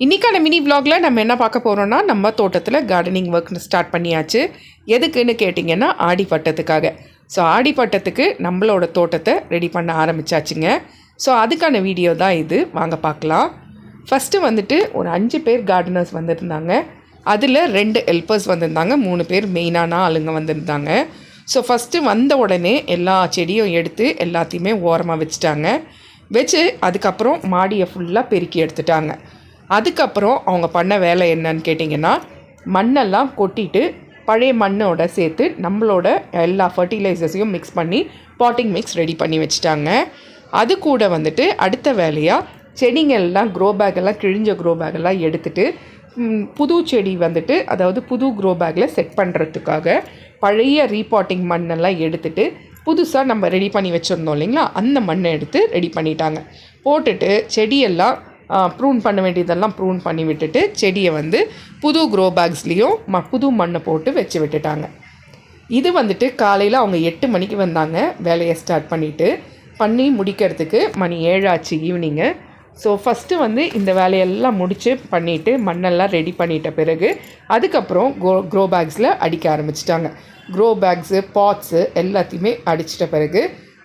இன்றைக்கான மினி விலாகில் நம்ம என்ன பார்க்க போகிறோன்னா, நம்ம தோட்டத்தில் கார்டனிங் ஒர்க் ஸ்டார்ட் பண்ணியாச்சு. எதுக்குன்னு கேட்டிங்கன்னா, ஆடிப்பட்டத்துக்காக. ஸோ ஆடிப்பட்டத்துக்கு நம்மளோட தோட்டத்தை ரெடி பண்ண ஆரம்பித்தாச்சுங்க. ஸோ அதுக்கான வீடியோ தான் இது, வாங்க பார்க்கலாம். ஃபஸ்ட்டு வந்துட்டு ஒரு 5 பேர் கார்டனர்ஸ் வந்திருந்தாங்க. அதில் 2 ஹெல்ப்பர்ஸ் வந்திருந்தாங்க, 3 பேர் மெயினான ஆளுங்க வந்திருந்தாங்க. ஸோ ஃபஸ்ட்டு வந்த உடனே எல்லா செடியும் எடுத்து எல்லாத்தையுமே ஓரமாக வச்சுட்டாங்க. வச்சு அதுக்கப்புறம் மாடியை ஃபுல்லாக பெருக்கி எடுத்துட்டாங்க. அதுக்கப்புறம் அவங்க பண்ண வேலை என்னன்னு கேட்டிங்கன்னா, மண்ணெல்லாம் கொட்டிட்டு பழைய மண்ணோட சேர்த்து நம்மளோட எல்லா ஃபர்டிலைசர்ஸையும் மிக்ஸ் பண்ணி பாட்டிங் மிக்ஸ் ரெடி பண்ணி வச்சுட்டாங்க. அது கூட வந்துட்டு அடுத்த வேலையாக செடிங்கள்லாம் க்ரோ பேக்கெல்லாம் கிழிஞ்ச க்ரோ பேக்கெல்லாம் எடுத்துகிட்டு புது செடி வந்துட்டு அதாவது புது க்ரோ பேக்கில் செட் பண்ணுறதுக்காக பழைய ரீபாட்டிங் மண்ணெல்லாம் எடுத்துகிட்டு புதுசாக நம்ம ரெடி பண்ணி வச்சுருந்தோம் இல்லைங்களா, அந்த மண்ணை எடுத்து ரெடி பண்ணிட்டாங்க. போட்டுட்டு செடியெல்லாம் ப்ரூன் பண்ண வேண்டியதெல்லாம் ப்ரூன் பண்ணி விட்டுட்டு செடியை வந்து புது க்ரோ பேக்ஸ்லேயும் புது மண்ணை போட்டு வச்சு விட்டுட்டாங்க. இது வந்துட்டு காலையில் அவங்க 8 மணிக்கு வந்தாங்க. வேலையை ஸ்டார்ட் பண்ணி முடிக்கிறதுக்கு மணி 7 ஆச்சு ஈவினிங்கு. ஸோ ஃபஸ்ட்டு வந்து இந்த வேலையெல்லாம் முடித்து பண்ணிவிட்டு மண்ணெல்லாம் ரெடி பண்ணிட்ட பிறகு அதுக்கப்புறம் க்ரோ பேக்ஸில் அடிக்க ஆரம்பிச்சிட்டாங்க. க்ரோ பேக்ஸு பாட்ஸு எல்லாத்தையுமே அடிச்சிட்ட பிறகு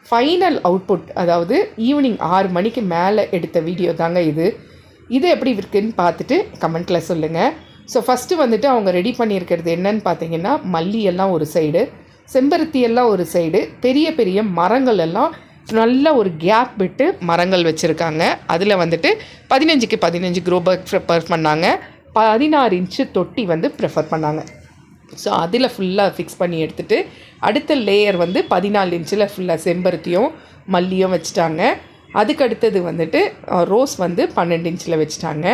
ஃபைனல் அவுட்புட், அதாவது ஈவினிங் 6 மணிக்கு மேலே எடுத்த வீடியோ தாங்க இது. இது எப்படி இருக்குன்னு பார்த்துட்டு கமெண்ட்டில் சொல்லுங்கள். ஸோ ஃபஸ்ட்டு வந்துட்டு அவங்க ரெடி பண்ணியிருக்கிறது என்னன்னு பார்த்தீங்கன்னா, மல்லியெல்லாம் ஒரு சைடு, செம்பருத்தியெல்லாம் ஒரு சைடு, பெரிய பெரிய மரங்கள் எல்லாம் நல்ல ஒரு கேப் விட்டு மரங்கள் வச்சுருக்காங்க. அதில் வந்துட்டு 15க்கு 15 க்ரோ பேக் ப்ரிஃபர் பண்ணாங்க. 16 இன்ச்சு தொட்டி வந்து ப்ரிஃபர் பண்ணாங்க. ஸோ அதில் ஃபுல்லாக ஃபிக்ஸ் பண்ணி எடுத்துகிட்டு அடுத்த லேயர் வந்து 14 இன்ச்சில் ஃபுல்லாக செம்பருத்தியும் மல்லியும் வச்சுட்டாங்க. அதுக்கு அடுத்தது வந்துட்டு ரோஸ் வந்து 12 இன்ச்சில் வச்சுட்டாங்க.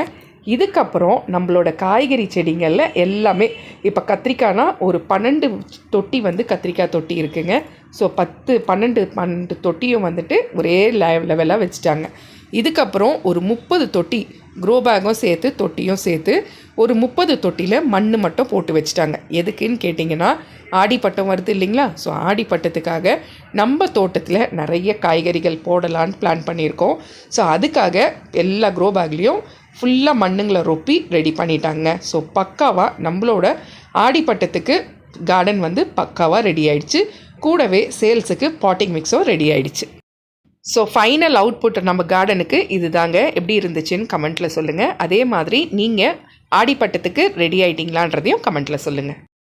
இதுக்கப்புறம் நம்மளோட காய்கறி செடிங்களில் எல்லாமே இப்போ கத்திரிக்காய்னா ஒரு 12 தொட்டி வந்து கத்திரிக்காய் தொட்டி இருக்குங்க. ஸோ 12 தொட்டியும் வந்துட்டு ஒரே லெவலாக வச்சுட்டாங்க. இதுக்கப்புறம் ஒரு 30 தொட்டி க்ரோ பேக்கும் சேர்த்து தொட்டியும் சேர்த்து ஒரு 30 தொட்டியில் மண் மட்டும் போட்டு வச்சுட்டாங்க. எதுக்குன்னு கேட்டிங்கன்னா, ஆடிப்பட்டம் வருது இல்லைங்களா, ஸோ ஆடிப்பட்டத்துக்காக நம்ம தோட்டத்தில் நிறைய காய்கறிகள் போடலான்னு பிளான் பண்ணியிருக்கோம். ஸோ அதுக்காக எல்லா க்ரோ பேக்லேயும் ஃபுல்லாக மண்ணுங்களை ரொப்பி ரெடி பண்ணிட்டாங்க. ஸோ பக்காவாக நம்மளோட ஆடிப்பட்டத்துக்கு கார்டன் வந்து பக்காவாக ரெடி ஆகிடுச்சு. கூடவே சேல்ஸுக்கு பாட்டிங் மிக்ஸும் ரெடி ஆகிடுச்சு. ஸோ ஃபைனல் அவுட்புட் நம்ம கார்டனுக்கு இது தாங்க. எப்படி இருந்துச்சுன்னு கமெண்ட்டில் சொல்லுங்கள். அதே மாதிரி நீங்கள் ஆடிப்பட்டத்துக்கு ரெடி ஆகிட்டிங்களான்றதையும் கமெண்ட்டில் சொல்லுங்கள்.